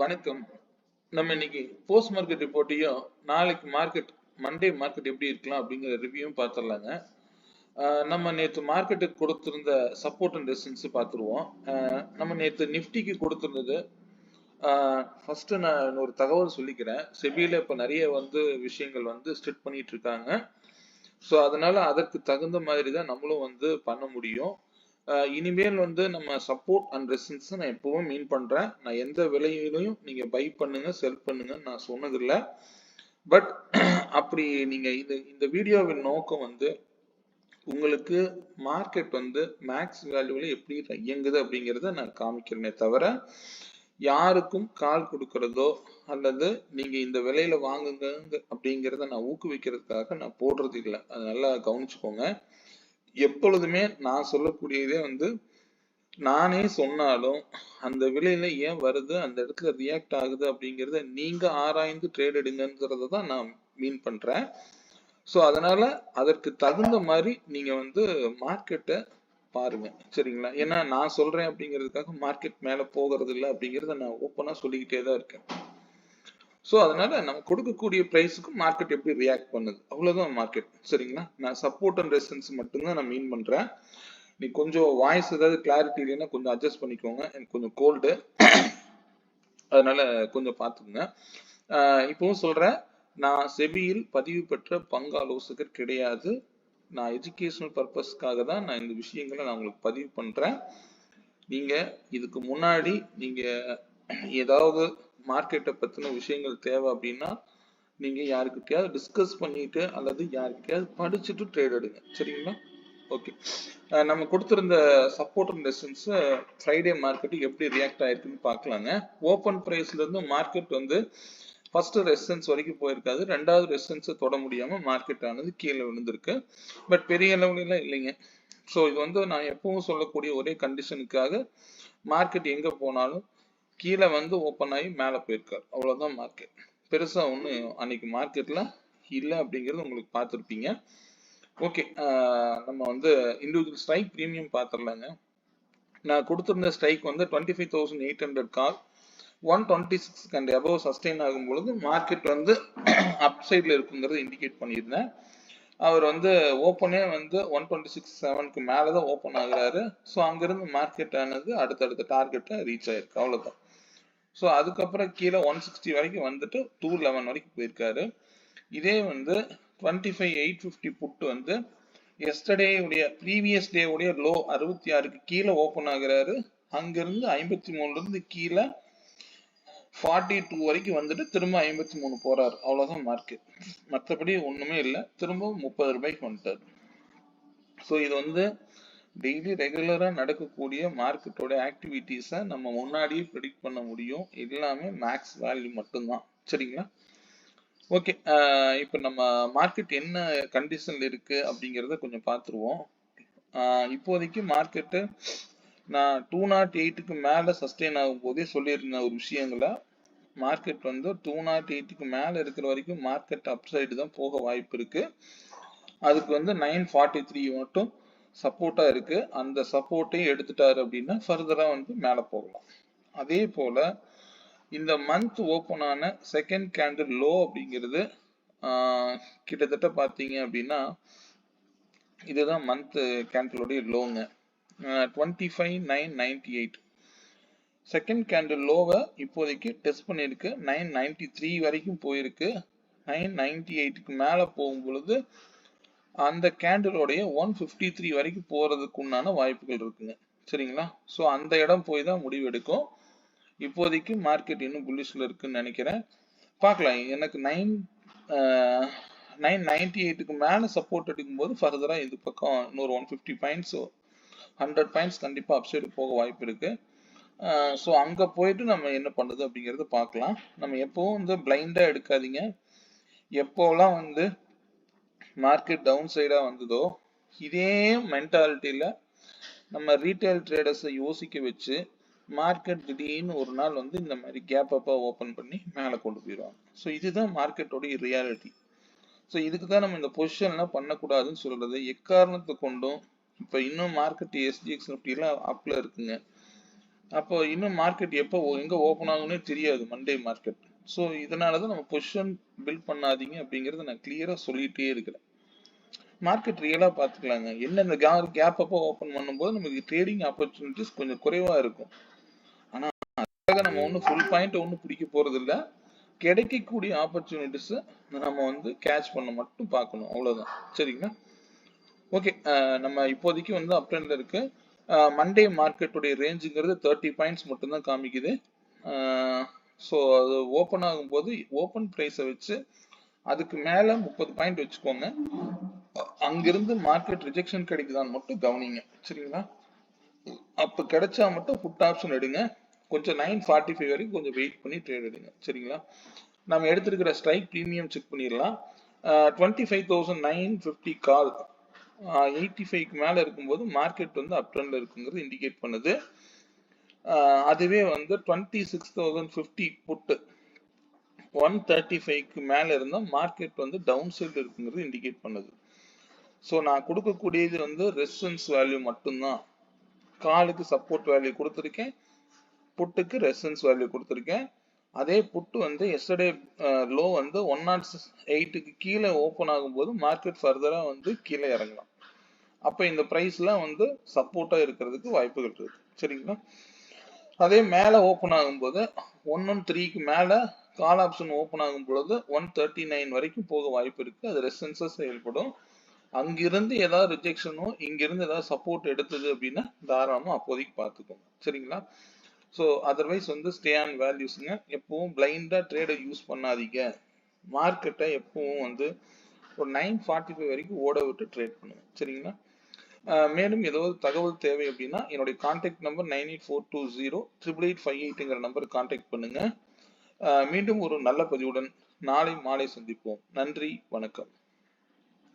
வணக்கம். நம்ம இன்னைக்கு போஸ்ட் மார்க்கெட் ரிப்போர்ட்டையும் நாளைக்கு மார்க்கெட் மண்டே மார்க்கெட் எப்படி இருக்கலாம் அப்படிங்கிற ரிவ்யூவும் பார்த்துடலாங்க. நம்ம நேற்று மார்க்கெட்டுக்கு கொடுத்திருந்த சப்போர்ட் அண்ட் ரெசிஸ்டன்ஸ் பார்த்துருவோம். நம்ம நேற்று நிஃப்டிக்கு கொடுத்திருந்தது. ஃபர்ஸ்ட் நான் ஒரு தகவல் சொல்லிக்கிறேன். செபியில இப்போ நிறைய விஷயங்கள் ஸ்ட்ரிக்ட் பண்ணிட்டு இருக்காங்க. ஸோ அதனால அதற்கு தகுந்த மாதிரி தான் நம்மளும் பண்ண முடியும். இனிமேல் நம்ம சப்போர்ட் அண்ட் ரெசிஸ்டன்ஸ் நான் எப்பவும் மீன் பண்றேன். நான் எந்த விலையிலையும் நீங்க பை பண்ணுங்க செல் பண்ணுங்க நான் சொன்னதில்லை. பட் அப்படி நீங்க இந்த வீடியோவின் நோக்கம் உங்களுக்கு மார்க்கெட் மேக்ஸ் வேல்யூல எப்படி இயங்குது அப்படிங்கிறத நான் காமிக்கிறேனே தவிர யாருக்கும் கால் கொடுக்கறதோ அல்லது நீங்க இந்த விலையில வாங்குங்க அப்படிங்கிறத நான் ஊக்குவிக்கிறதுக்காக நான் போடுறது இல்லை. அதை நல்லா கவனிச்சுக்கோங்க. எப்பொழுதுமே நான் சொல்லக்கூடியதே நானே சொன்னாலும் அந்த விலையில ஏன் வருது, அந்த இடத்துல ரியாக்ட் ஆகுது அப்படிங்கிறத நீங்க ஆராய்ந்து ட்ரேட் எடுங்கிறத தான் நான் மீன் பண்றேன். ஸோ அதனால அதற்கு தகுந்த மாதிரி நீங்க மார்க்கெட்டை பாருங்க, சரிங்களா? ஏன்னா நான் சொல்றேன் அப்படிங்கிறதுக்காக மார்க்கெட் மேல போகிறது இல்லை அப்படிங்கிறத நான் ஓப்பனா சொல்லிக்கிட்டே தான் இருக்கேன். ஸோ அதனால நம்ம கொடுக்கக்கூடிய ப்ரைஸுக்கு மார்க்கெட் எப்படி ரியாக்ட் பண்ணுது, அவ்வளவுதான் மார்க்கெட், சரிங்களா? நான் சப்போர்ட் அண்ட் ரெசிஸ்டன்ஸ் மட்டும்தான் நான் மீன் பண்றேன். நீ கொஞ்சம் வாய்ஸ் ஏதாவது கிளாரிட்டி இல்லைன்னா கொஞ்சம் அட்ஜஸ்ட் பண்ணிக்கோங்க. எனக்கு கொஞ்சம் கோல்டு, அதனால கொஞ்சம் பார்த்துக்குங்க. இப்பவும் சொல்றேன், நான் செபியில் பதிவு பெற்ற பங்கு ஆலோசகர் கிடையாது. நான் எஜுகேஷனல் பர்பஸ்க்காக தான் நான் இந்த விஷயங்களை நான் உங்களுக்கு பதிவு பண்றேன். நீங்க இதுக்கு முன்னாடி நீங்க ஏதாவது மார்க்கெட்டை பத்தின விஷயங்கள் தேவை அப்படின்னா நீங்க யாருக்கிட்டையாவது டிஸ்கஸ் பண்ணிட்டு அல்லது யாருக்கிட்டையாவது படிச்சுட்டு ட்ரேட் எடுங்க, சரிங்களா? ஓகே, நம்ம கொடுத்திருந்த support and resistance Friday market எப்படி ரியாக்ட் ஆயிருக்குன்னு பார்க்கலாங்க. ஓப்பன் பிரைஸ்ல இருந்து மார்க்கெட் ஃபர்ஸ்ட் ரெசிஸ்டன்ஸ் வரைக்கும் போயிருக்காது. ரெண்டாவது ரெசிஸ்டன்ஸை தொட முடியாம மார்க்கெட் ஆனது கீழே விழுந்திருக்கு. பட் பெரிய லெவலில் இல்லைங்க. ஸோ இது நான் எப்பவும் சொல்லக்கூடிய ஒரே கண்டிஷனுக்காக மார்க்கெட் எங்க போனாலும் கீழே ஓப்பன் ஆகி மேலே போயிருக்காரு, அவ்வளவுதான் மார்க்கெட். பெருசா ஒண்ணு அன்னைக்கு மார்க்கெட்ல இல்லை அப்படிங்கிறது உங்களுக்கு பார்த்துருப்பீங்க. ஓகே, நம்ம இண்டிவிஜுவல் ஸ்ட்ரைக் பிரீமியம் பார்த்துடலாங்க. நான் கொடுத்திருந்த strike 25,800 call 126 and above sustain ஆகும் பொழுது மார்க்கெட் அப் சைட்ல இருக்குங்கிறத இண்டிகேட் பண்ணியிருந்தேன். அவர் ஓப்பனே 126.7க்கு மேலதான் ஓப்பன் ஆகுறாரு. ஸோ அங்கிருந்து மார்க்கெட் ஆனது அடுத்தடுத்த டார்கெட்டை ரீச் ஆயிருக்கு, அவ்வளவுதான். ஸோ அதுக்கப்புறம் கீழே 160 வரைக்கும் 211 வரைக்கும் போயிருக்காரு. இதே 25,850 புட்டு எஸ்டர்டே உடைய ப்ரீவியஸ் டே உடைய லோ 66க்கு கீழே ஓப்பன் ஆகுறாரு. அங்கிருந்து 53ல இருந்து கீழே 42 வரைக்கும் திரும்ப 53 போறாரு, அவ்வளவுதான் மார்க்கெட். மற்றபடி ஒண்ணுமே இல்லை. திரும்ப 30 ரூபாய்க்கு வந்துட்டாரு. ஸோ இது டெய்லி ரெகுலரா நடக்கக்கூடிய மார்க்கெட்டோட ஆக்டிவிட்டிஸை நம்ம முன்னாடியே ப்ரெடிக்ட் பண்ண முடியும். எல்லாமே மேக்ஸ் வேல்யூ மட்டும்தான், சரிங்களா? ஓகே, இப்போ நம்ம மார்க்கெட் என்ன கண்டிஷன்ல இருக்கு அப்படிங்கிறத கொஞ்சம் பார்த்துருவோம். இப்போதைக்கு மார்க்கெட்டு நான் 208க்கு மேல சஸ்டெயின் ஆகும் போதே சொல்லியிருந்த ஒரு விஷயங்களை மார்க்கெட் 208க்கு மேல இருக்கிற வரைக்கும் மார்க்கெட் அப்சைடு தான் போக வாய்ப்பு இருக்கு. அதுக்கு 943 மட்டும் சப்போர்ட்டா இருக்கு. அந்த சப்போர்ட்டையும் எடுத்துட்டாரு அப்படின்னா ஃபர்தரா மேல போகலாம். அதே போல இந்த மந்த் ஓப்பன் ஆன செகண்ட் கேண்டில் லோ அப்படிங்கிறது கிட்டத்தட்ட பார்த்தீங்க அப்படின்னா இதுதான் மந்த் கேண்டிலுடைய லோங்க, 25,998. செகண்ட் கேண்டில் லோவை இப்போதைக்கு டெஸ்ட் பண்ணியிருக்கு. 993 வரைக்கும் போயிருக்கு. 998க்கு மேலே போகும் பொழுது அந்த கேண்டிலோடைய 153 வரைக்கும் போறதுக்கு உண்டான வாய்ப்புகள் இருக்குங்க, சரிங்களா? ஸோ அந்த இடம் போய் தான் முடிவு எடுக்கும். இப்போதைக்கு மார்க்கெட் இன்னும் புல்லிஷ்ல இருக்குன்னு நினைக்கிறேன். பார்க்கலாம். எனக்கு 998க்கு மேல சப்போர்ட் எடுக்கும் போது ஃபர்தரா இது பக்கம் இன்னொரு 150 பாயிண்ட்ஸ் 100 பாயிண்ட்ஸ் கண்டிப்பா அப்சைடு போக வாய்ப்பு இருக்கு. ஸோ அங்க போயிட்டு நம்ம என்ன பண்ணுது அப்படிங்கறத பார்க்கலாம். நம்ம எப்பவும் பிளைண்டா எடுக்காதீங்க. எப்போலாம் மார்க்கெட் டவுன் சைடா வந்ததோ இதே மென்டாலிட்டியில நம்ம ரீட்டைல் ட்ரேடர்ஸை யோசிக்க வச்சு மார்க்கெட் திடீர்னு ஒரு நாள் இந்த மாதிரி கேப் அப்பா ஓப்பன் பண்ணி மேலே கொண்டு போயிடுவாங்க. ஸோ இதுதான் மார்க்கெட்டோடைய ரியாலிட்டி. ஸோ இதுக்கு தான் நம்ம இந்த பொசிஷன்லாம் பண்ணக்கூடாதுன்னு சொல்றது. எக்காரணத்தை கொண்டும் இப்போ இன்னும் மார்க்கெட் SGX நிஃப்டிலாம் அப்ல இருக்குங்க. அப்போ இன்னும் மார்க்கெட் எப்போ எங்க ஓப்பன் ஆகும்னே தெரியாது மண்டே மார்க்கெட். ஸோ இதனாலதான் நம்ம பொசிஷன் பில்ட் பண்ணாதீங்க அப்படிங்கறத நான் கிளியரா சொல்லிட்டே இருக்கிறேன். மார்க்கெட் ரியலா பாத்துக்கலாங்க. என்ன இந்த கேப் அப்போ ஓபன் பண்ணும்போது நமக்கு ட்ரேடிங் ஆப்பர்ச்சுனிட்டிஸ் கொஞ்சம் குறைவா இருக்கும். ஆனா அதுக்காக நம்ம ஒன்றும் ஃபுல் பாயிண்ட் ஒன்றும் பிடிக்க போறது இல்ல. கிடைக்கக்கூடிய ஆப்பர்ச்சுனிட்டிஸ் நம்ம வந்து கேட்ச் பண்ண மட்டும் பார்க்கணும், அவ்வளவுதான். சரிங்களா? ஓகே, நம்ம இப்போதைக்கு வந்து அப் ட்ரெண்ட்ல இருக்கு. மண்டே மார்க்கெட்டுடைய ரேஞ்சுங்கிறது 30 பாயிண்ட்ஸ் மட்டும்தான் காமிக்குது. ஸோ அது ஓப்பன் ஆகும்போது ஓப்பன் ப்ரைஸை வச்சு அதுக்கு மேல 30 பாயிண்ட் வச்சுக்கோங்க. அங்கிருந்து மார்க்கெட் ரிஜெக்ஷன் கிடைக்குதான்னு மட்டும் கவனிங்க. சரிங்களா? அப்ப கிடைச்சா மட்டும் புட் ஆப்ஷன் எடுங்க. கொஞ்சம் 9:45 வரைக்கும் கொஞ்சம் வெயிட் பண்ணி ட்ரேட் எடுங்க. சரிங்களா? நம்ம எடுத்திருக்கிற ஸ்ட்ரைக் ப்ரீமியம் செக் பண்ணிடலாம். 25,950 கால் 85க்கு மேல இருக்கும்போது மார்க்கெட் வந்து அப் ட்ரெண்ட்ல இருக்குங்கிறது இண்டிகேட் பண்ணுது. அதுவே வந்து 26,050 புட்டு 135க்கு மேல இருந்தா மார்க்கெட் வந்து டவுன் சைடு இருக்குங்கிறது இண்டிகேட் பண்ணுது. ஸோ நான் கொடுக்கக்கூடியது வந்து ரெசிஸ்டன்ஸ் வேல்யூ மட்டும்தான். காலுக்கு சப்போர்ட் வேல்யூ கொடுத்துருக்கேன், புட்டுக்கு ரெசிஸ்டன்ஸ் வேல்யூ கொடுத்துருக்கேன். அதே புட்டு வந்து எஸ்டர்டே லோ வந்து 108க்கு கீழே ஓப்பன் ஆகும்போது மார்க்கெட் ஃபர்தரா வந்து கீழே இறங்கலாம். அப்ப இந்த பிரைஸ்ல வந்து சப்போர்ட்டா இருக்கிறதுக்கு வாய்ப்புகள் இருக்கு. சரிங்களா? அதே மேல ஓப்பன் ஆகும்போது 113க்கு மேல கால் ஆப்ஷன் ஓப்பன் ஆகும் பொழுது 139 வரைக்கும் போக வாய்ப்பு இருக்கு. அது ரெசிஸ்டன்ஸா செயல்படும். அங்கிருந்து ஏதாவது ரிஜெக்ஷனோ இங்கிருந்து ஏதாவது சப்போர்ட் எடுத்தது அப்படின்னா தாராளமா அப்போதைக்கு பார்த்துக்கோங்க. சரிங்களா? ஸோ அதர்வைஸ் வந்து ஸ்டே ஆன் வேல்யூஸ்ங்க. எப்பவும் பிளைண்டா ட்ரேடை யூஸ் பண்ணாதீங்க. மார்க்கெட்டை எப்பவும் வந்து ஒரு 9:45 வரைக்கும் ஓட விட்டு ட்ரேட் பண்ணுங்க. சரிங்களா? மேலும் ஏதாவது தகவல் தேவை அப்படின்னா என்னுடைய கான்டாக்ட் நம்பர் 9842088858ங்கிற நம்பருக்கு கான்டாக்ட் பண்ணுங்க. மீண்டும் ஒரு நல்ல பதிவுடன் நாளை மாலை சந்திப்போம். நன்றி, வணக்கம்.